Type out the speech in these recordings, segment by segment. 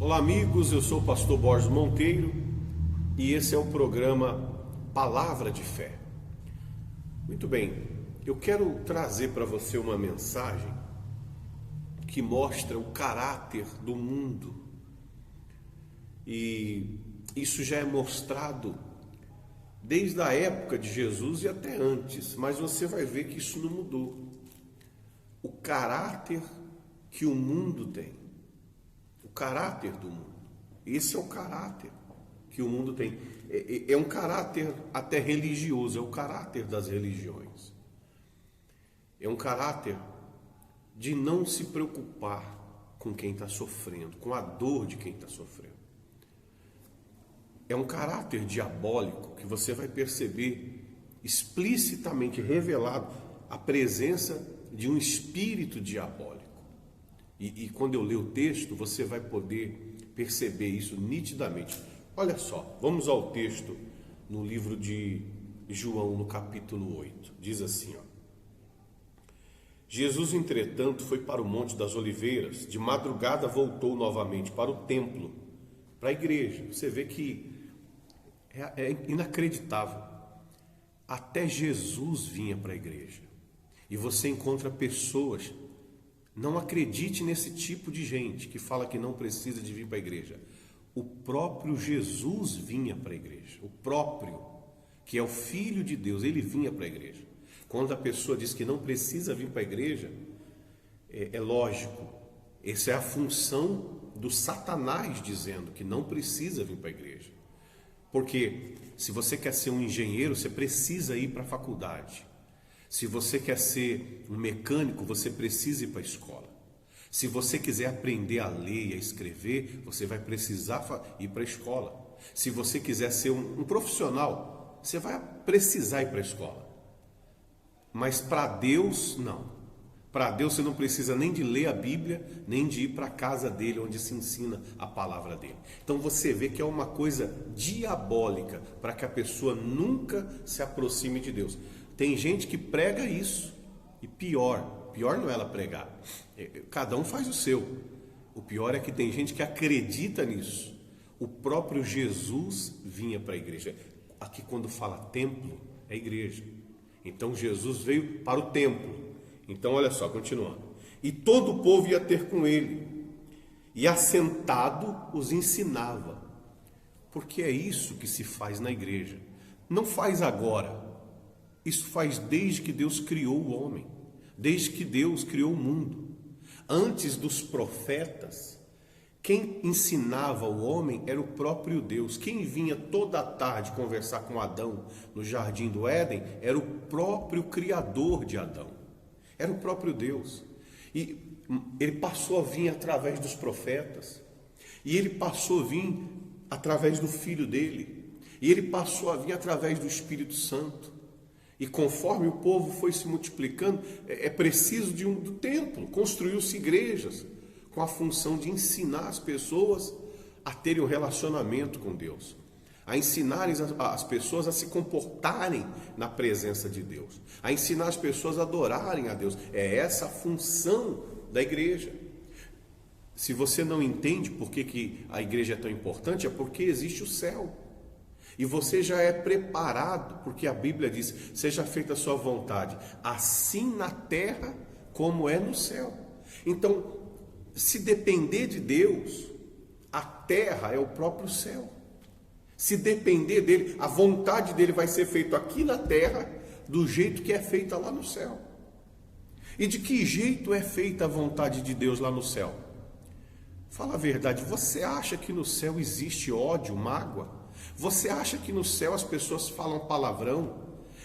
Olá amigos, eu sou o pastor Borges Monteiro e esse é o programa Palavra de Fé. Muito bem, eu quero trazer para você uma mensagem que mostra o caráter do mundo. E isso já é mostrado desde a época de Jesus e até antes, mas você vai ver que isso não mudou. O caráter que o mundo tem. O caráter do mundo. Esse é o caráter que o mundo tem. É um caráter até religioso, é o caráter das religiões. É um caráter de não se preocupar com quem está sofrendo, com a dor de quem está sofrendo. É um caráter diabólico que você vai perceber explicitamente revelado a presença de um espírito diabólico. E quando eu ler o texto, você vai poder perceber isso nitidamente. Olha só, vamos ao texto no livro de João, no capítulo 8. Diz assim, ó. Jesus, entretanto, foi para o Monte das Oliveiras. De madrugada voltou novamente para o templo, para a igreja. Você vê que é inacreditável. Até Jesus vinha para a igreja. E você encontra pessoas. Não acredite nesse tipo de gente que fala que não precisa de vir para a igreja. O próprio Jesus vinha para a igreja. O próprio, que é o Filho de Deus, ele vinha para a igreja. Quando a pessoa diz que não precisa vir para a igreja, é lógico. Essa é a função do Satanás dizendo que não precisa vir para a igreja. Porque se você quer ser um engenheiro, você precisa ir para a faculdade. Se você quer ser um mecânico, você precisa ir para a escola. Se você quiser aprender a ler e a escrever, você vai precisar ir para a escola. Se você quiser ser um profissional, você vai precisar ir para a escola. Mas para Deus, não. Para Deus você não precisa nem de ler a Bíblia, nem de ir para a casa dele, onde se ensina a palavra dele. Então você vê que é uma coisa diabólica para que a pessoa nunca se aproxime de Deus. Tem gente que prega isso, e pior não é ela pregar, cada um faz o seu. O pior é que tem gente que acredita nisso. O próprio Jesus vinha para a igreja. Aqui quando fala templo, é igreja. Então Jesus veio para o templo. Então olha só, continuando. E todo o povo ia ter com ele, e assentado os ensinava. Porque é isso que se faz na igreja. Não faz agora. Isso faz desde que Deus criou o homem, desde que Deus criou o mundo. Antes dos profetas, quem ensinava o homem era o próprio Deus. Quem vinha toda a tarde conversar com Adão no jardim do Éden era o próprio Criador de Adão, era o próprio Deus. E ele passou a vir através dos profetas, e ele passou a vir através do Filho dele, e ele passou a vir através do Espírito Santo. E conforme o povo foi se multiplicando, é preciso do templo. Construiu-se igrejas com a função de ensinar as pessoas a terem um relacionamento com Deus, a ensinarem as pessoas a se comportarem na presença de Deus, a ensinar as pessoas a adorarem a Deus. É essa a função da igreja. Se você não entende por que a igreja é tão importante, é porque existe o céu. E você já é preparado, porque a Bíblia diz, seja feita a sua vontade, assim na terra como é no céu. Então, se depender de Deus, a terra é o próprio céu. Se depender dele, a vontade dele vai ser feita aqui na terra, do jeito que é feita lá no céu. E de que jeito é feita a vontade de Deus lá no céu? Fala a verdade, você acha que no céu existe ódio, mágoa? Você acha que no céu as pessoas falam palavrão?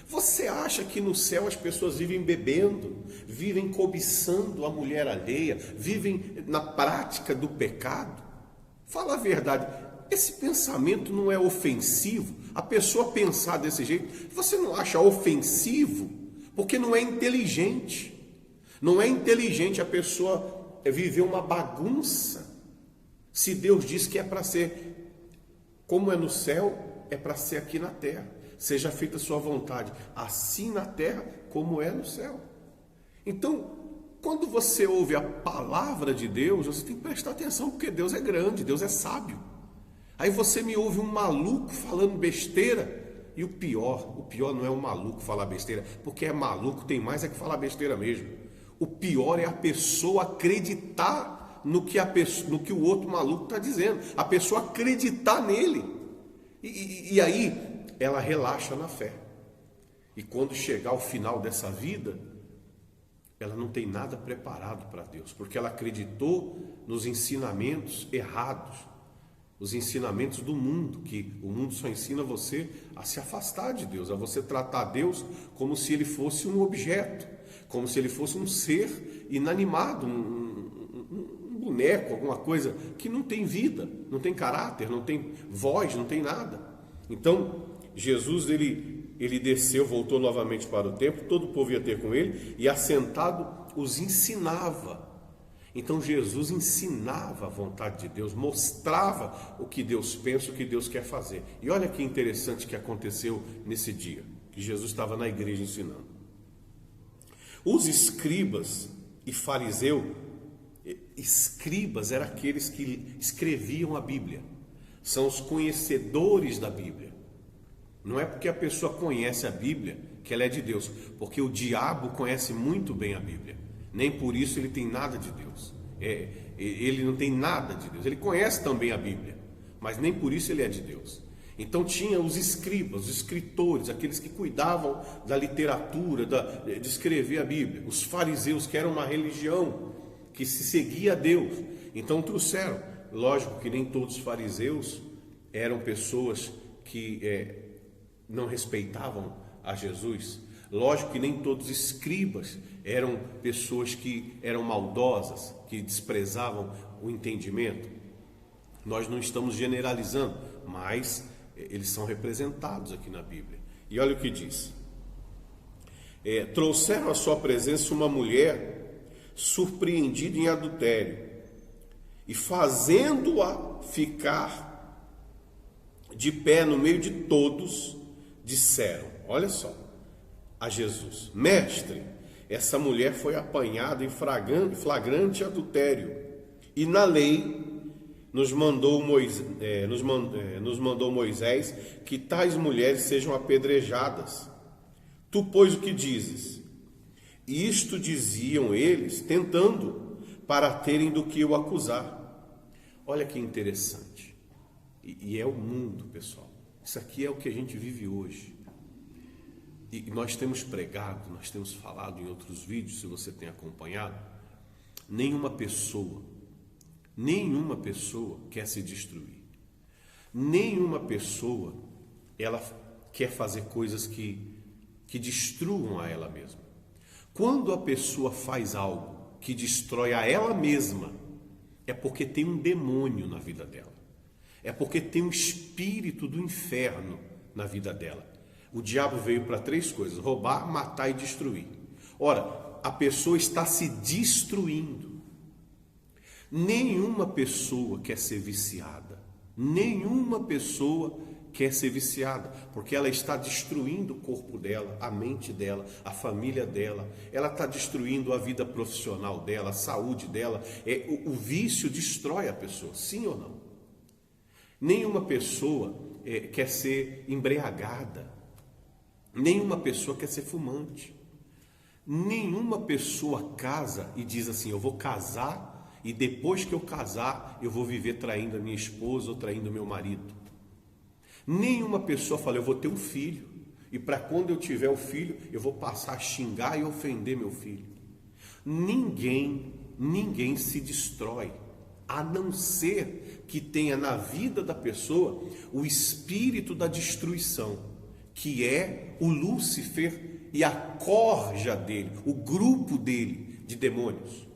Você acha que no céu as pessoas vivem bebendo, vivem cobiçando a mulher alheia, vivem na prática do pecado? Fala a verdade, esse pensamento não é ofensivo? A pessoa pensar desse jeito, você não acha ofensivo? Porque não é inteligente. Não é inteligente a pessoa viver uma bagunça. Se Deus diz que é para ser como é no céu, é para ser aqui na terra. Seja feita a sua vontade, assim na terra como é no céu. Então, quando você ouve a palavra de Deus, você tem que prestar atenção, porque Deus é grande, Deus é sábio. Aí você me ouve um maluco falando besteira, e o pior não é o maluco falar besteira, porque é maluco, tem mais é que falar besteira mesmo. O pior é a pessoa acreditar no que o outro maluco está dizendo, a pessoa acreditar nele, e aí ela relaxa na fé. E quando chegar ao final dessa vida, ela não tem nada preparado para Deus, porque ela acreditou nos ensinamentos errados, os ensinamentos do mundo, que o mundo só ensina você a se afastar de Deus, a você tratar Deus como se ele fosse um objeto, como se ele fosse um ser inanimado, um boneco, alguma coisa que não tem vida, não tem caráter, não tem voz, não tem nada. Então, Jesus, ele desceu, voltou novamente para o templo, todo o povo ia ter com ele, e assentado os ensinava. Então Jesus ensinava a vontade de Deus, mostrava o que Deus pensa, o que Deus quer fazer. E olha que interessante que aconteceu nesse dia, que Jesus estava na igreja ensinando. Os escribas e fariseus, escribas eram aqueles que escreviam a Bíblia, são os conhecedores da Bíblia. Não é porque a pessoa conhece a Bíblia que ela é de Deus, porque o diabo conhece muito bem a Bíblia, nem por isso ele tem nada de Deus, ele não tem nada de Deus, ele conhece também a Bíblia, mas nem por isso ele é de Deus. Então tinha os escribas, os escritores, aqueles que cuidavam da literatura, de escrever a Bíblia, os fariseus, que eram uma religião que se seguia a Deus. Então trouxeram, lógico que nem todos os fariseus eram pessoas que não respeitavam a Jesus. Lógico que nem todos os escribas eram pessoas que eram maldosas, que desprezavam o entendimento. Nós não estamos generalizando, mas eles são representados aqui na Bíblia. E olha o que diz. Trouxeram à sua presença uma mulher surpreendida em adultério, e fazendo-a ficar de pé no meio de todos, disseram, olha só, a Jesus: Mestre, essa mulher foi apanhada em flagrante adultério, e na lei nos mandou Moisés que tais mulheres sejam apedrejadas. Tu, pois, o que dizes? Isto diziam eles, tentando, para terem do que o acusar. Olha que interessante. E é o mundo, pessoal. Isso aqui é o que a gente vive hoje. E nós temos pregado, nós temos falado em outros vídeos, se você tem acompanhado, nenhuma pessoa quer se destruir. Nenhuma pessoa, ela quer fazer coisas que destruam a ela mesma. Quando a pessoa faz algo que destrói a ela mesma, é porque tem um demônio na vida dela. É porque tem um espírito do inferno na vida dela. O diabo veio para 3 coisas: roubar, matar e destruir. Ora, a pessoa está se destruindo. Nenhuma pessoa quer ser viciada. Nenhuma pessoa quer ser viciada, porque ela está destruindo o corpo dela, a mente dela, a família dela. Ela está destruindo a vida profissional dela, a saúde dela. O vício destrói a pessoa, sim ou não? Nenhuma pessoa quer ser embriagada. Nenhuma pessoa quer ser fumante. Nenhuma pessoa casa e diz assim: eu vou casar e depois que eu casar eu vou viver traindo a minha esposa ou traindo o meu marido. Nenhuma pessoa fala: eu vou ter um filho e para quando eu tiver o filho eu vou passar a xingar e ofender meu filho. Ninguém se destrói, a não ser que tenha na vida da pessoa o espírito da destruição, que é o Lúcifer e a corja dele, o grupo dele de demônios.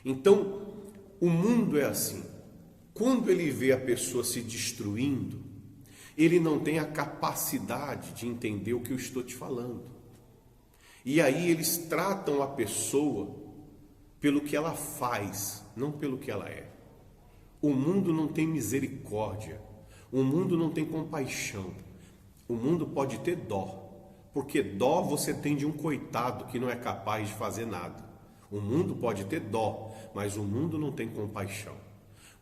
Então, o mundo é assim. Quando ele vê a pessoa se destruindo, ele não tem a capacidade de entender o que eu estou te falando. E aí eles tratam a pessoa pelo que ela faz, não pelo que ela é. O mundo não tem misericórdia, o mundo não tem compaixão. O mundo pode ter dó, porque dó você tem de um coitado que não é capaz de fazer nada. O mundo pode ter dó, mas o mundo não tem compaixão.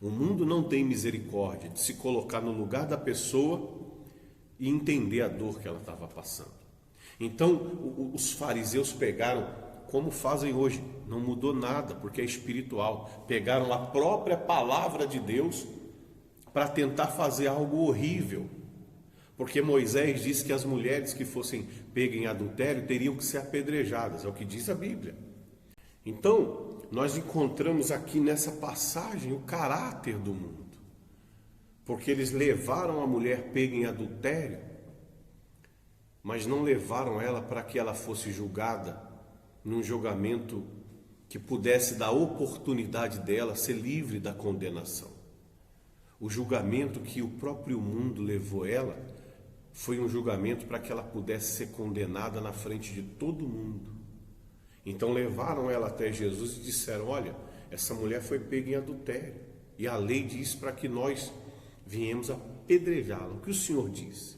O mundo não tem misericórdia de se colocar no lugar da pessoa e entender a dor que ela estava passando. Então, os fariseus pegaram, como fazem hoje, não mudou nada, porque é espiritual. Pegaram a própria palavra de Deus para tentar fazer algo horrível. Porque Moisés disse que as mulheres que fossem pegas em adultério teriam que ser apedrejadas, é o que diz a Bíblia. Então, nós encontramos aqui nessa passagem o caráter do mundo. Porque eles levaram a mulher pega em adultério, mas não levaram ela para que ela fosse julgada num julgamento que pudesse dar oportunidade dela ser livre da condenação. O julgamento que o próprio mundo levou ela foi um julgamento para que ela pudesse ser condenada na frente de todo mundo. Então levaram ela até Jesus e disseram: olha, essa mulher foi pega em adultério e a lei diz para que nós viemos apedrejá-la. O que o Senhor disse?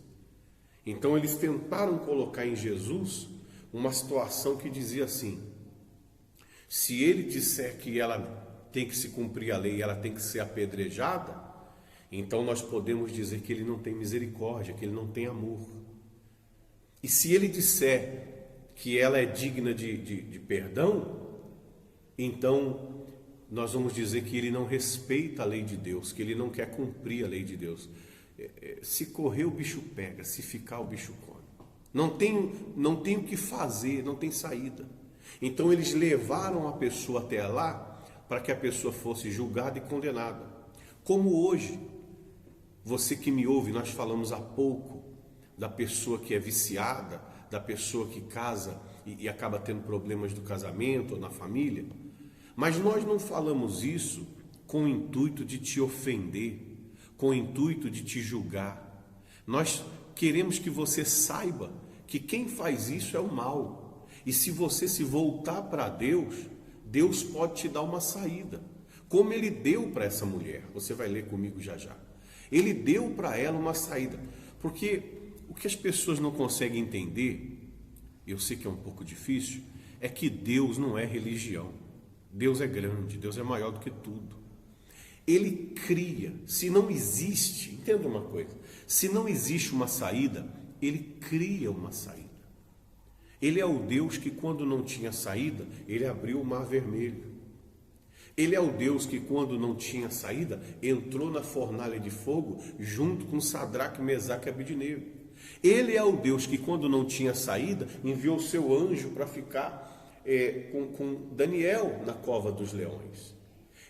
Então eles tentaram colocar em Jesus uma situação que dizia assim: se ele disser que ela tem que se cumprir a lei e ela tem que ser apedrejada, então nós podemos dizer que ele não tem misericórdia, que ele não tem amor. E se ele disser que ela é digna de perdão, então nós vamos dizer que ele não respeita a lei de Deus, que ele não quer cumprir a lei de Deus. Se correr o bicho pega, se ficar o bicho come. Não tem o que fazer, não tem saída. Então eles levaram a pessoa até lá para que a pessoa fosse julgada e condenada. Como hoje, você que me ouve, nós falamos há pouco da pessoa que é viciada, da pessoa que casa e acaba tendo problemas do casamento ou na família. Mas nós não falamos isso com o intuito de te ofender, com o intuito de te julgar. Nós queremos que você saiba que quem faz isso é o mal. E se você se voltar para Deus, Deus pode te dar uma saída. Como ele deu para essa mulher, você vai ler comigo já já. Ele deu para ela uma saída. Porque o que as pessoas não conseguem entender, eu sei que é um pouco difícil, é que Deus não é religião. Deus é grande, Deus é maior do que tudo. Ele cria, se não existe, entenda uma coisa, se não existe uma saída, ele cria uma saída. Ele é o Deus que quando não tinha saída, ele abriu o mar vermelho. Ele é o Deus que quando não tinha saída, entrou na fornalha de fogo junto com Sadraque, Mesaque e Abednego. Ele é o Deus que quando não tinha saída, enviou seu anjo para ficar com Daniel na cova dos leões.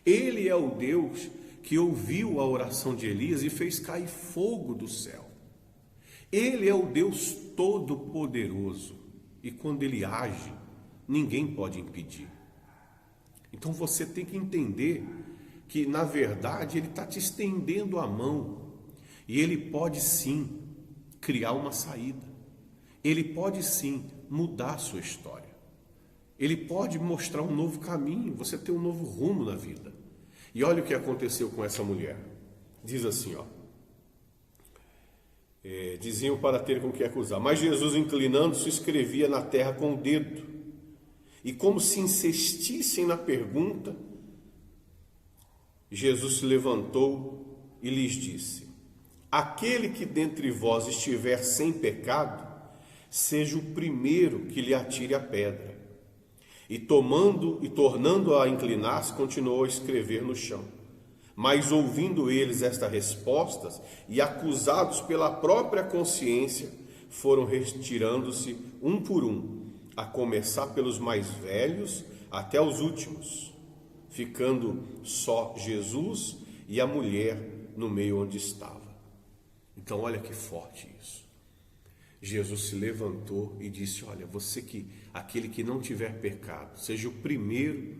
Ele é o Deus que ouviu a oração de Elias e fez cair fogo do céu. Ele é o Deus todo-poderoso e quando ele age, ninguém pode impedir. Então você tem que entender que na verdade ele está te estendendo a mão e ele pode sim criar uma saída. Ele pode sim mudar a sua história. Ele pode mostrar um novo caminho, você ter um novo rumo na vida. E olha o que aconteceu com essa mulher. Diz assim, diziam para ter com que acusar. Mas Jesus, inclinando-se, escrevia na terra com o dedo. E como se insistissem na pergunta, Jesus se levantou e lhes disse: aquele que dentre vós estiver sem pecado, seja o primeiro que lhe atire a pedra. E tornando a inclinar-se, continuou a escrever no chão. Mas ouvindo eles estas respostas e acusados pela própria consciência, foram retirando-se um por um, a começar pelos mais velhos até os últimos, ficando só Jesus e a mulher no meio onde estava. Então olha que forte isso. Jesus se levantou e disse: olha, aquele que não tiver pecado, seja o primeiro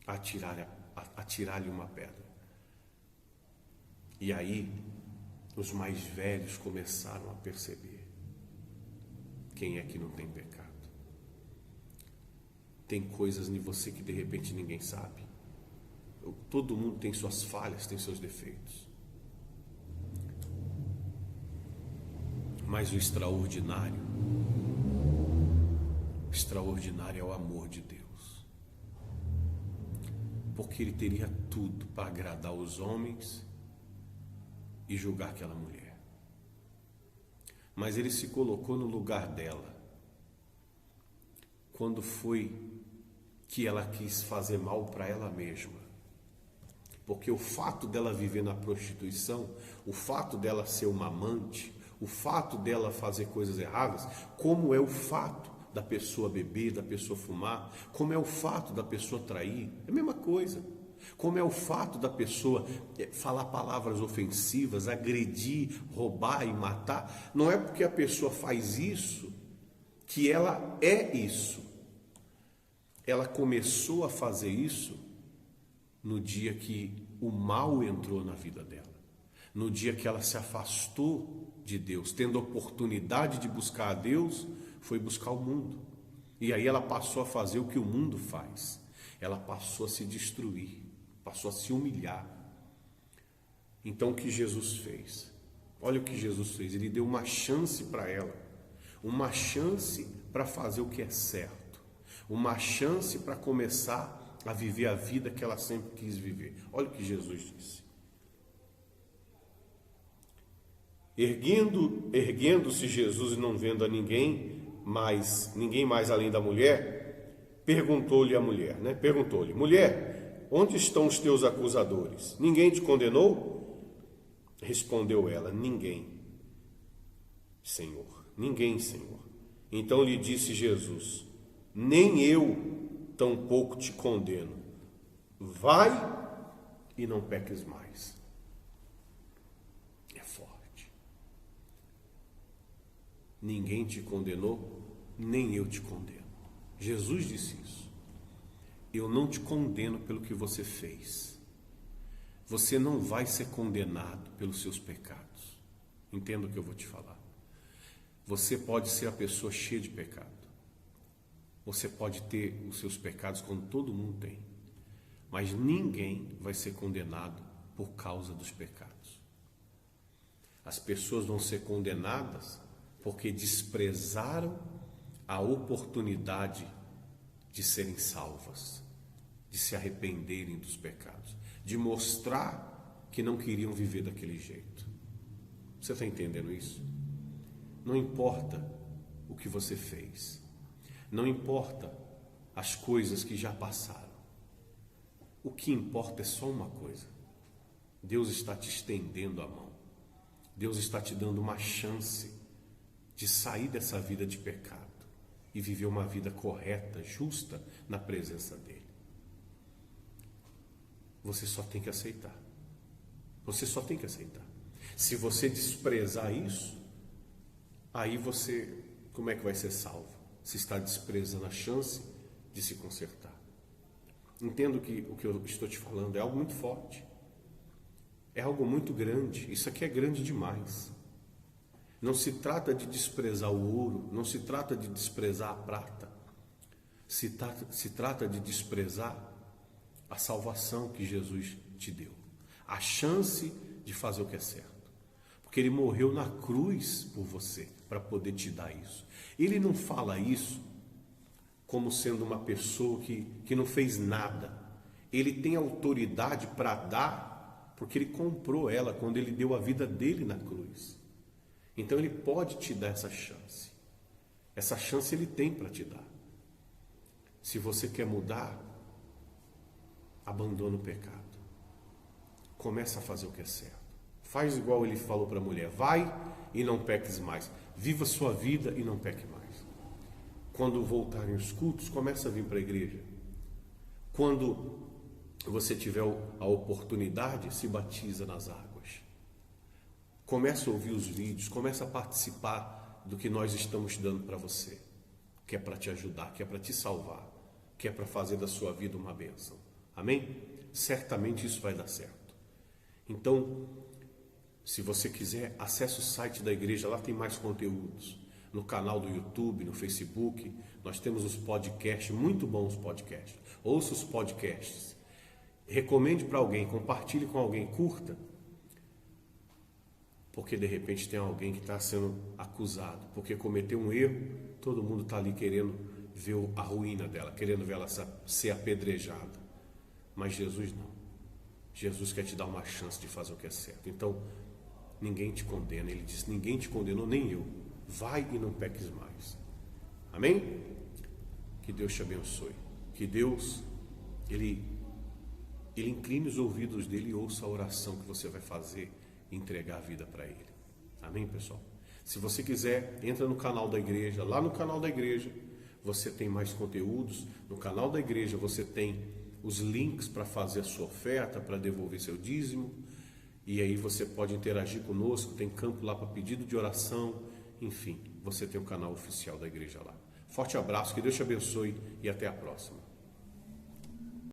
a atirar-lhe uma pedra. E aí, os mais velhos começaram a perceber quem é que não tem pecado. Tem coisas em você que de repente ninguém sabe. Todo mundo tem suas falhas, tem seus defeitos. Mas o extraordinário é o amor de Deus. porque ele teria tudo para agradar os homens e julgar aquela mulher. Mas ele se colocou no lugar dela. Quando foi que ela quis fazer mal para ela mesma. Porque o fato dela viver na prostituição, o fato dela ser uma amante, o fato dela fazer coisas erradas, como é o fato da pessoa beber, da pessoa fumar, como é o fato da pessoa trair, é a mesma coisa. Como é o fato da pessoa falar palavras ofensivas, agredir, roubar e matar. Não é porque a pessoa faz isso que ela é isso. Ela começou a fazer isso no dia que o mal entrou na vida dela. No dia que ela se afastou de Deus, tendo a oportunidade de buscar a Deus, foi buscar o mundo. E aí ela passou a fazer o que o mundo faz. Ela passou a se destruir, passou a se humilhar. Então o que Jesus fez? Olha o que Jesus fez. Ele deu uma chance para ela. Uma chance para fazer o que é certo. Uma chance para começar a viver a vida que ela sempre quis viver. Olha o que Jesus disse. Erguendo-se Jesus e não vendo a ninguém mais além da mulher, perguntou-lhe a mulher, Perguntou-lhe: mulher, onde estão os teus acusadores? Ninguém te condenou? Respondeu ela: ninguém, Senhor, ninguém, Senhor. Então lhe disse Jesus: nem eu tampouco te condeno. Vai e não peques mais. É forte. Ninguém te condenou, nem eu te condeno. Jesus disse isso. Eu não te condeno pelo que você fez. Você não vai ser condenado pelos seus pecados. Entenda o que eu vou te falar. Você pode ser a pessoa cheia de pecado. Você pode ter os seus pecados como todo mundo tem. Mas ninguém vai ser condenado por causa dos pecados. As pessoas vão ser condenadas porque desprezaram a oportunidade de serem salvas, de se arrependerem dos pecados, de mostrar que não queriam viver daquele jeito. Você está entendendo isso? Não importa o que você fez, não importa as coisas que já passaram. O que importa é só uma coisa: Deus está te estendendo a mão. Deus está te dando uma chance de sair dessa vida de pecado e viver uma vida correta, justa, na presença dEle. Você só tem que aceitar. Você só tem que aceitar. Se você desprezar isso, aí você, como é que vai ser salvo? Se está desprezando a chance de se consertar. Entendo que o que eu estou te falando é algo muito forte. É algo muito grande. Isso aqui é grande demais. Não se trata de desprezar o ouro, não se trata de desprezar a prata. Se trata de desprezar a salvação que Jesus te deu. A chance de fazer o que é certo. Porque Ele morreu na cruz por você, para poder te dar isso. Ele não fala isso como sendo uma pessoa que não fez nada. Ele tem autoridade para dar, porque Ele comprou ela quando Ele deu a vida dele na cruz. Então Ele pode te dar essa chance. Essa chance Ele tem para te dar. Se você quer mudar, abandona o pecado. Começa a fazer o que é certo. Faz igual Ele falou para a mulher: vai e não peques mais. Viva a sua vida e não peque mais. Quando voltarem os cultos, começa a vir para a igreja. Quando você tiver a oportunidade, se batiza nas águas. Começa a ouvir os vídeos, começa a participar do que nós estamos dando para você, que é para te ajudar, que é para te salvar, que é para fazer da sua vida uma bênção. Amém? Certamente isso vai dar certo. Então, se você quiser, acesse o site da igreja, lá tem mais conteúdos. No canal do YouTube, no Facebook, nós temos os podcasts, muito bons podcasts. Ouça os podcasts. Recomende para alguém, compartilhe com alguém, curta. Porque de repente tem alguém que está sendo acusado, porque cometeu um erro, todo mundo está ali querendo ver a ruína dela, querendo ver ela ser apedrejada. Mas Jesus não. Jesus quer te dar uma chance de fazer o que é certo. Então, ninguém te condena. Ele disse, ninguém te condenou, nem eu. Vai e não peques mais. Amém? Que Deus te abençoe. Que Deus, Ele incline os ouvidos dele e ouça a oração que você vai fazer e entregar a vida para Ele. Amém, pessoal? Se você quiser, entra no canal da igreja. Lá no canal da igreja você tem mais conteúdos. No canal da igreja você tem os links para fazer a sua oferta, para devolver seu dízimo. E aí você pode interagir conosco. Tem campo lá para pedido de oração. Enfim, você tem o canal oficial da igreja lá. Forte abraço, que Deus te abençoe e até a próxima.